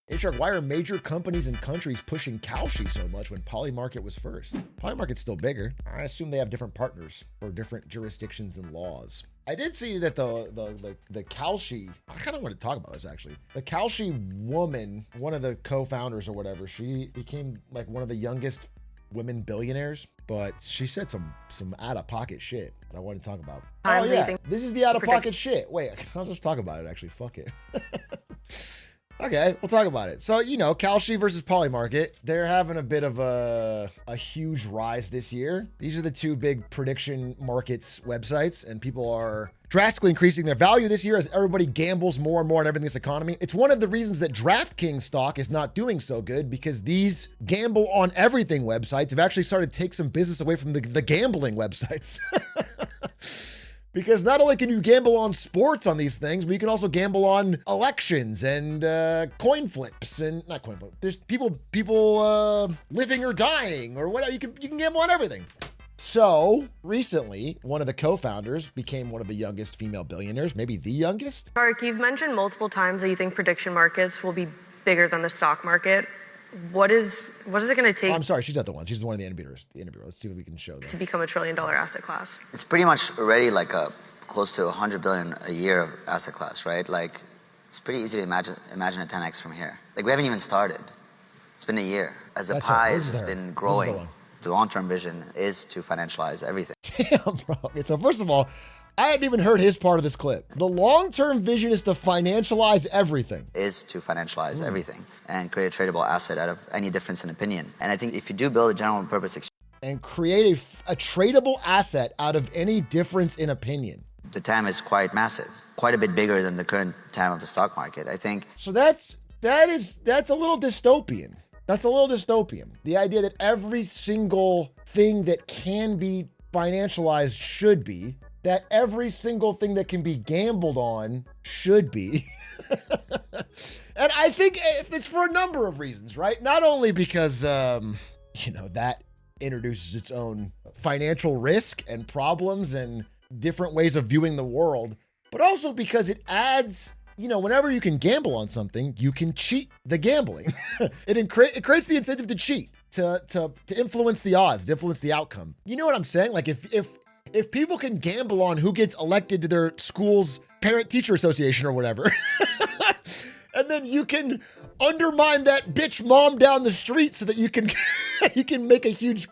Hey, Shark, why are major companies and countries pushing Kalshi so much when Polymarket was first? Polymarket's still bigger. I assume they have different partners for different jurisdictions and laws. I did see that the Kalshi, I kind of want to talk about this actually. The Kalshi woman, one of the co-founders or whatever, she became like one of the youngest women billionaires, but she said some out-of-pocket shit that I want to talk about. Oh yeah, this is the out-of-pocket shit. Wait, I'll just talk about it actually, fuck it. Okay, we'll talk about it. So, you know, Kalshi versus Polymarket, they're having a bit of a huge rise this year. These are the two big prediction markets websites, and people are drastically increasing their value this year as everybody gambles more and more on everything in this economy. It's one of the reasons that DraftKings stock is not doing so good, because these gamble on everything websites have actually started to take some business away from the gambling websites. Because not only can you gamble on sports on these things, but you can also gamble on elections and coin flips, and not coin flip. There's people living or dying or whatever. You can gamble on everything. So recently, one of the co-founders became one of the youngest female billionaires, maybe the youngest. Mark, you've mentioned multiple times that you think prediction markets will be bigger than the stock market. What is it going to take? Oh, I'm sorry, she's not the one. She's the one of the interviewers. Let's see what we can show them. To become $1 trillion asset class. It's pretty much already like a close to 100 billion a year of asset class, right? Like, it's pretty easy to imagine a 10x from here. Like, we haven't even started. It's been a year. As the pie has been growing, the long-term vision is to financialize everything. Damn, bro. Okay, so first of all, I hadn't even heard his part of this clip. The long-term vision is to financialize everything. Is to financialize everything and create a tradable asset out of any difference in opinion. And I think if you do build a general purpose exchange and create a tradable asset out of any difference in opinion, the TAM is quite massive, quite a bit bigger than the current TAM of the stock market, I think. So that's a little dystopian. That's a little dystopian. The idea that every single thing that can be financialized should be, that every single thing that can be gambled on should be. And I think it's for a number of reasons, right? Not only because, that introduces its own financial risk and problems and different ways of viewing the world, but also because it adds, whenever you can gamble on something, you can cheat the gambling. It creates the incentive to cheat, to influence the odds, to influence the outcome. You know what I'm saying? Like if people can gamble on who gets elected to their school's parent-teacher association or whatever, and then you can undermine that bitch mom down the street so that you can make a huge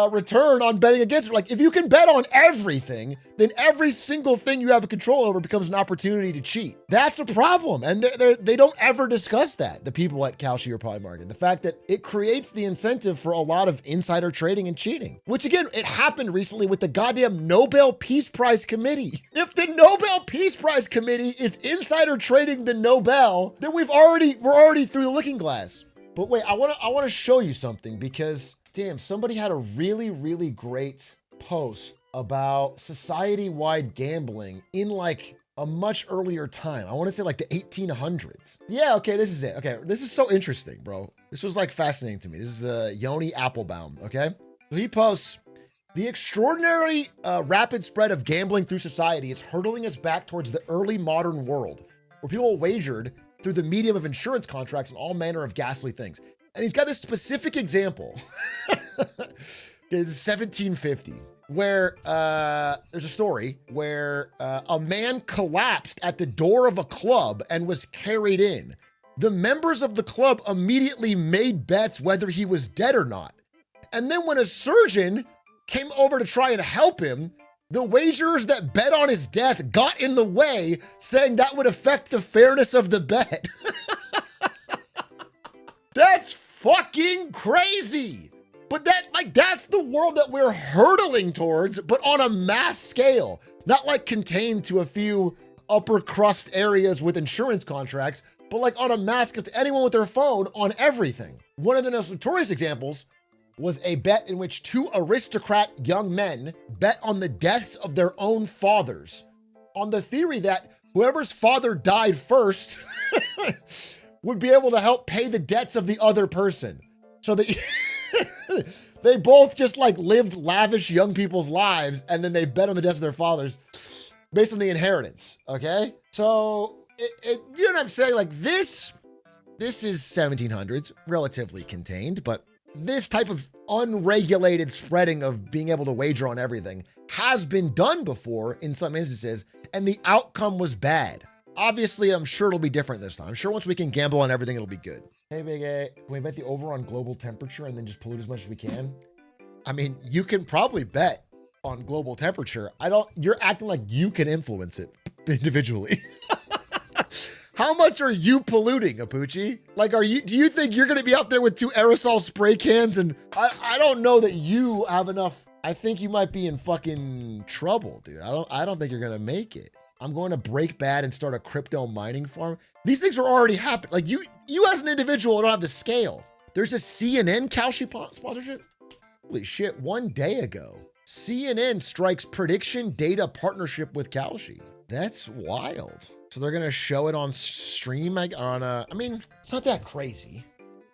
return on betting against it. Like, if you can bet on everything, then every single thing you have a control over becomes an opportunity to cheat. That's a problem. And they don't ever discuss that, the people at Kalshi or Polymarket. The fact that it creates the incentive for a lot of insider trading and cheating, which again, it happened recently with the goddamn Nobel Peace Prize Committee. If the Nobel Peace Prize Committee is insider trading the Nobel, then we're already through the looking glass. But wait, I want to show you something, because damn, somebody had a really, really great post about society-wide gambling in like a much earlier time. I want to say like the 1800s. Yeah, okay, this is it. Okay, this is so interesting, bro. This was like fascinating to me. This is Yoni Applebaum, okay? So he posts, the extraordinary rapid spread of gambling through society is hurtling us back towards the early modern world, where people wagered through the medium of insurance contracts and all manner of ghastly things. And he's got this specific example. It's 1750, where there's a story where a man collapsed at the door of a club and was carried in. The members of the club immediately made bets whether he was dead or not. And then when a surgeon came over to try and help him, the wagerers that bet on his death got in the way, saying that would affect the fairness of the bet. That's fucking crazy. But that's the world that we're hurtling towards, but on a mass scale, not like contained to a few upper crust areas with insurance contracts, but like on a mass scale to anyone with their phone on everything. One of the most notorious examples was a bet in which two aristocrat young men bet on the deaths of their own fathers, on the theory that whoever's father died first would be able to help pay the debts of the other person. So they both just like lived lavish young people's lives, and then they bet on the debts of their fathers based on the inheritance, okay? So, you know what I'm saying? Like, this this is 1700s, relatively contained, but this type of unregulated spreading of being able to wager on everything has been done before in some instances, and the outcome was bad. Obviously, I'm sure it'll be different this time. I'm sure once we can gamble on everything, it'll be good. Hey, Big A, can we bet the over on global temperature and then just pollute as much as we can? I mean, you can probably bet on global temperature. You're acting like you can influence it individually. How much are you polluting, Apucci? Like, do you think you're going to be out there with 2 aerosol spray cans? And I don't know that you have enough. I think you might be in fucking trouble, dude. I don't think you're going to make it. I'm going to break bad and start a crypto mining farm. These things are already happening. Like you as an individual don't have the scale. There's a CNN Kalshi sponsorship. Holy shit, 1 day ago. CNN strikes prediction data partnership with Kalshi. That's wild. So they're gonna show it on stream I mean, it's not that crazy.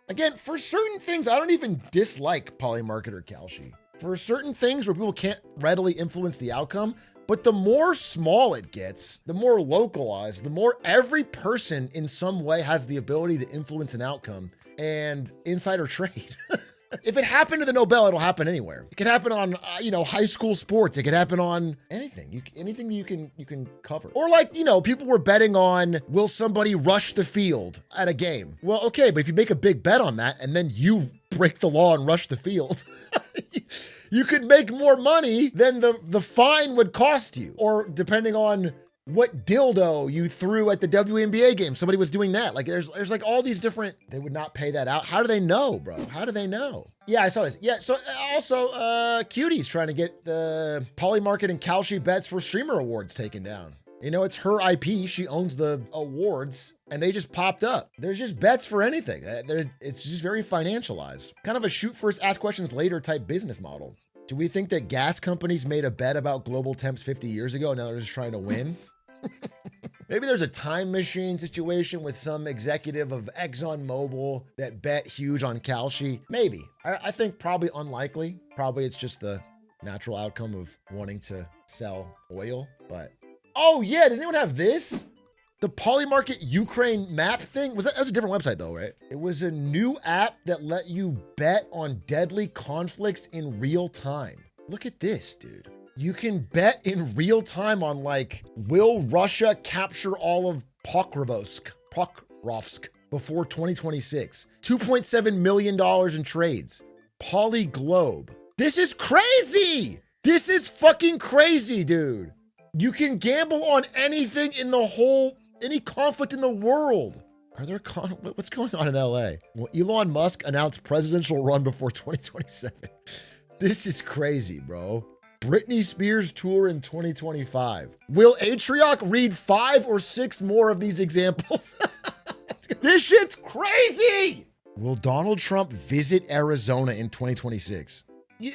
Again, for certain things, I don't even dislike Polymarket or Kalshi. For certain things where people can't readily influence the outcome, but the more small it gets, the more localized, the more every person in some way has the ability to influence an outcome and insider trade. If it happened to the Nobel, it'll happen anywhere. It could happen on, high school sports. It could happen on anything. Anything that you can cover. Or like, people were betting on, will somebody rush the field at a game? Well, okay, but if you make a big bet on that and then you break the law and rush the field, you could make more money than the fine would cost you. Or depending on what dildo you threw at the WNBA game. Somebody was doing that. Like there's like all these different, they would not pay that out. How do they know, bro? How do they know? Yeah, I saw this. Yeah, so also Cutie's trying to get the Polymarket and Kalshi bets for streamer awards taken down. It's her IP. She owns the awards and they just popped up. There's just bets for anything. It's just very financialized. Kind of a shoot first, ask questions later type business model. Do we think that gas companies made a bet about global temps 50 years ago and now they're just trying to win? Maybe there's a time machine situation with some executive of ExxonMobil that bet huge on Kalshi. Maybe. I think probably unlikely. Probably it's just the natural outcome of wanting to sell oil. But, oh yeah, does anyone have this? The Polymarket Ukraine map thing? That was a different website though, right? It was a new app that let you bet on deadly conflicts in real time. Look at this, dude. You can bet in real time on will Russia capture all of Pokrovsk before 2026? $2.7 million in trades. Polyglobe. This is crazy. This is fucking crazy, dude. You can gamble on anything in any conflict in the world. Are there what's going on in LA? Well, Elon Musk announced presidential run before 2027. This is crazy, bro. Britney Spears tour in 2025. Will Atrioc read 5 or 6 more of these examples? This shit's crazy. Will Donald Trump visit Arizona in 2026?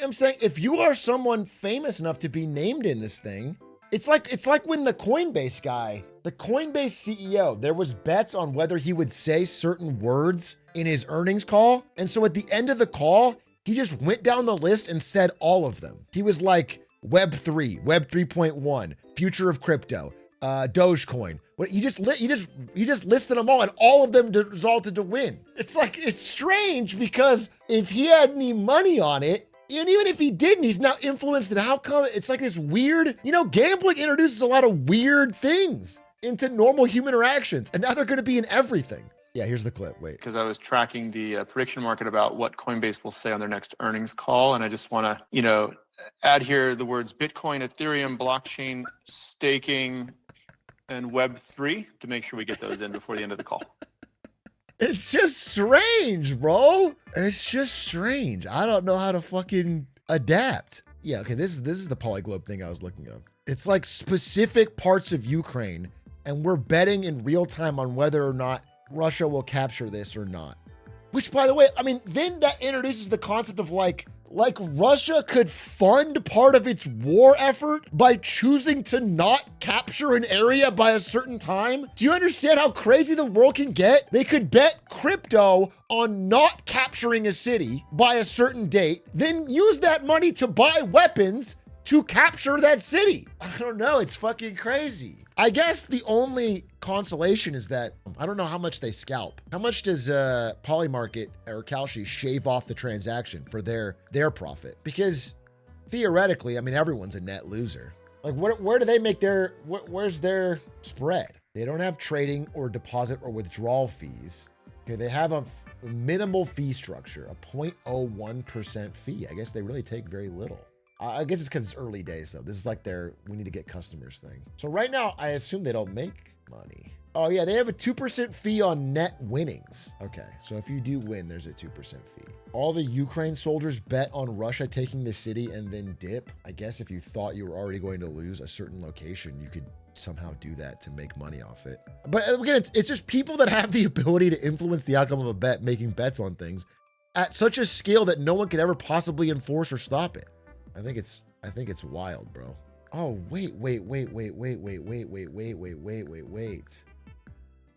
I'm saying if you are someone famous enough to be named in this thing, it's like when the Coinbase guy, the Coinbase CEO, there was bets on whether he would say certain words in his earnings call. And so at the end of the call, he just went down the list and said all of them. He was like Web3, Web 3.1, future of crypto, Dogecoin. He just listed them all, and all of them resulted to win. It's strange because if he had any money on it, and even if he didn't, he's now influenced it. How come? It's like this weird, gambling introduces a lot of weird things into normal human interactions, and now they're going to be in everything. Yeah, here's the clip. Wait. Because I was tracking the prediction market about what Coinbase will say on their next earnings call. And I just want to, add here the words Bitcoin, Ethereum, blockchain, staking, and Web3 to make sure we get those in before the end of the call. It's just strange, bro. It's just strange. I don't know how to fucking adapt. Yeah, okay, this is the Polyglobe thing I was looking at. It's like specific parts of Ukraine, and we're betting in real time on whether or not Russia will capture this or not. Which, by the way, then that introduces the concept of like Russia could fund part of its war effort by choosing to not capture an area by a certain time. Do you understand how crazy the world can get? They could bet crypto on not capturing a city by a certain date, then use that money to buy weapons to capture that city. I don't know. It's fucking crazy. I guess the only consolation is that I don't know how much they scalp. How much does Polymarket or Kalshi shave off the transaction for their profit? Because theoretically, I mean, everyone's a net loser. Like, where do they make where's their spread? They don't have trading or deposit or withdrawal fees. Okay, they have a minimal fee structure, a 0.01% fee. I guess they really take very little. I guess it's because it's early days, though. This is like we need to get customers thing. So right now, I assume they don't make money. Oh, yeah, they have a 2% fee on net winnings. Okay, so if you do win, there's a 2% fee. All the Ukraine soldiers bet on Russia taking the city and then dip. I guess if you thought you were already going to lose a certain location, you could somehow do that to make money off it. But again, it's just people that have the ability to influence the outcome of a bet, making bets on things at such a scale that no one could ever possibly enforce or stop it. I think it's wild, bro. Oh, wait.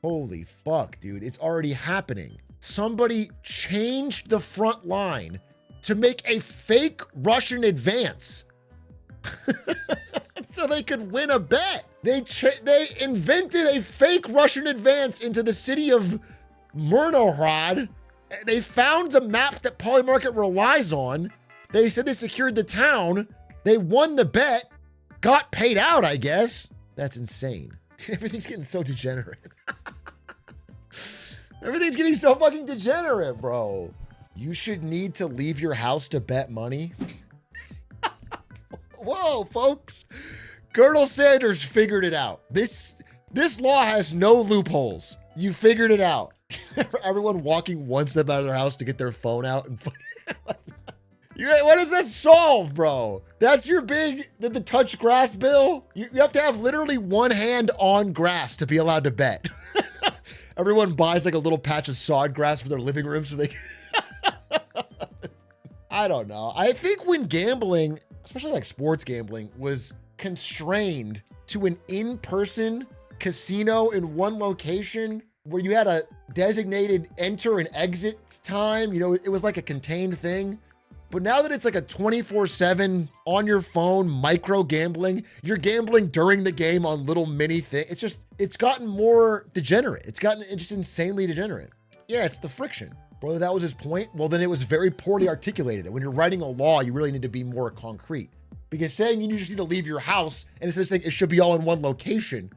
Holy fuck, dude. It's already happening. Somebody changed the front line to make a fake Russian advance so they could win a bet. They invented a fake Russian advance into the city of Myrnograd. They found the map that Polymarket relies on. They said they secured the town. They won the bet, got paid out, I guess. That's insane. Dude, everything's getting so degenerate. Everything's getting so fucking degenerate, bro. You should need to leave your house to bet money. Whoa, folks. Colonel Sanders figured it out. This law has no loopholes. You figured it out. Everyone walking one step out of their house to get their phone out and what does that solve, bro? That's your the touch grass bill? You have to have literally one hand on grass to be allowed to bet. Everyone buys like a little patch of sod grass for their living room so they can... I don't know. I think when gambling, especially like sports gambling, was constrained to an in-person casino in one location where you had a designated enter and exit time, it was like a contained thing. But now that it's like a 24/7 on your phone micro gambling, you're gambling during the game on little mini things. It's gotten more degenerate. It's just insanely degenerate. Yeah, it's the friction. Whether that was his point, well, then it was very poorly articulated. And when you're writing a law, you really need to be more concrete. Because saying you just need to leave your house and instead of saying it should be all in one location.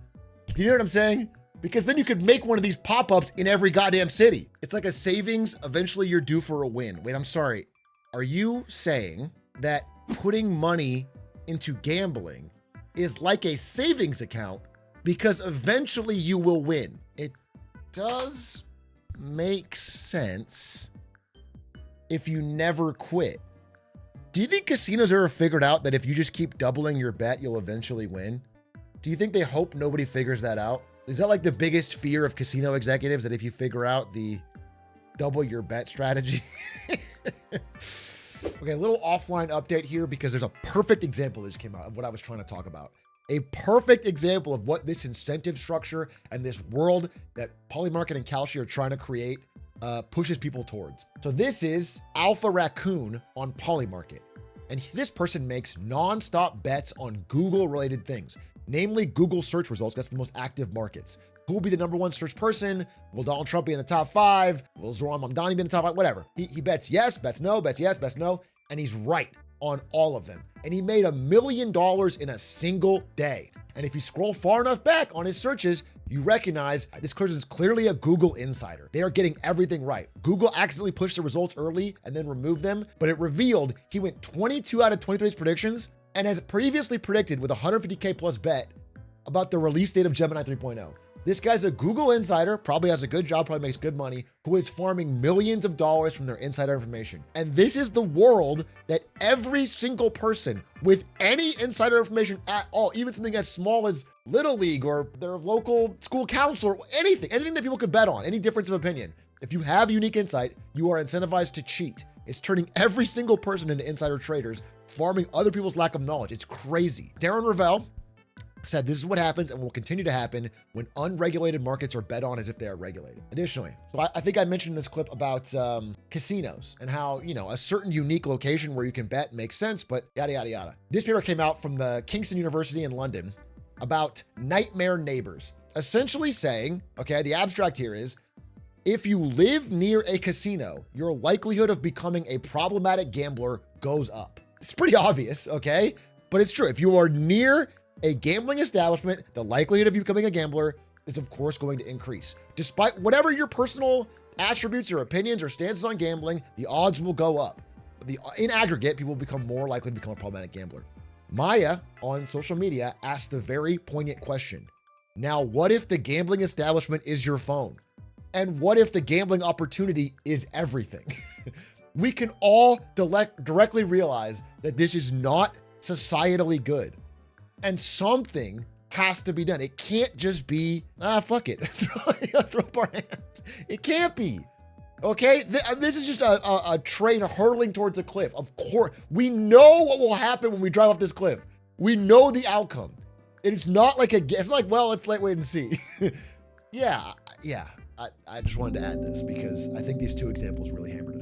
Do you know what I'm saying? Because then you could make one of these pop-ups in every goddamn city. It's like a savings. Eventually you're due for a win. Wait, I'm sorry. Are you saying that putting money into gambling is like a savings account because eventually you will win? It does make sense if you never quit. Do you think casinos ever figured out that if you just keep doubling your bet, you'll eventually win? Do you think they hope nobody figures that out? Is that like the biggest fear of casino executives, that if you figure out the double your bet strategy? Okay, a little offline update here because there's a perfect example that just came out of what I was trying to talk about. A perfect example of what this incentive structure and this world that Polymarket and Kalshi are trying to create pushes people towards. So this is Alpha Raccoon on Polymarket. And this person makes nonstop bets on Google related things, namely Google search results. That's the most active markets. Who will be the number one search person? Will Donald Trump be in the top 5? Will Zoran Mamdani be in the top 5? Whatever. He bets yes, bets no, bets yes, bets no. And he's right on all of them. And he made $1 million in a single day. And if you scroll far enough back on his searches, you recognize this person is clearly a Google insider. They are getting everything right. Google accidentally pushed the results early and then removed them, but it revealed he went 22 out of 23 predictions and has previously predicted with a 150K plus bet about the release date of Gemini 3.0. This guy's a Google insider, probably has a good job, probably makes good money, who is farming millions of dollars from their insider information. And this is the world that every single person with any insider information at all, even something as small as Little League or their local school counselor, anything that people could bet on, any difference of opinion. If you have unique insight, you are incentivized to cheat. It's turning every single person into insider traders, farming other people's lack of knowledge. It's crazy. Darren Ravel, said this is what happens and will continue to happen when unregulated markets are bet on as if they are regulated. Additionally, so I think I mentioned in this clip about casinos and how, a certain unique location where you can bet makes sense, but yada, yada, yada. This paper came out from the Kingston University in London about nightmare neighbors, essentially saying, okay, the abstract here is, if you live near a casino, your likelihood of becoming a problematic gambler goes up. It's pretty obvious, okay? But it's true. If you are near a gambling establishment, the likelihood of you becoming a gambler is, of course, going to increase. Despite whatever your personal attributes or opinions or stances on gambling, the odds will go up. In aggregate, people will become more likely to become a problematic gambler. Maya on social media asked the very poignant question. Now, what if the gambling establishment is your phone? And what if the gambling opportunity is everything? We can all directly realize that this is not societally good. And something has to be done. It can't just be, fuck it, throw up our hands. It can't be, okay? This is just a train hurtling towards a cliff. Of course, we know what will happen when we drive off this cliff. We know the outcome. It's not like it's like, well, let's wait and see. Yeah. I just wanted to add this because I think these two examples really hammered it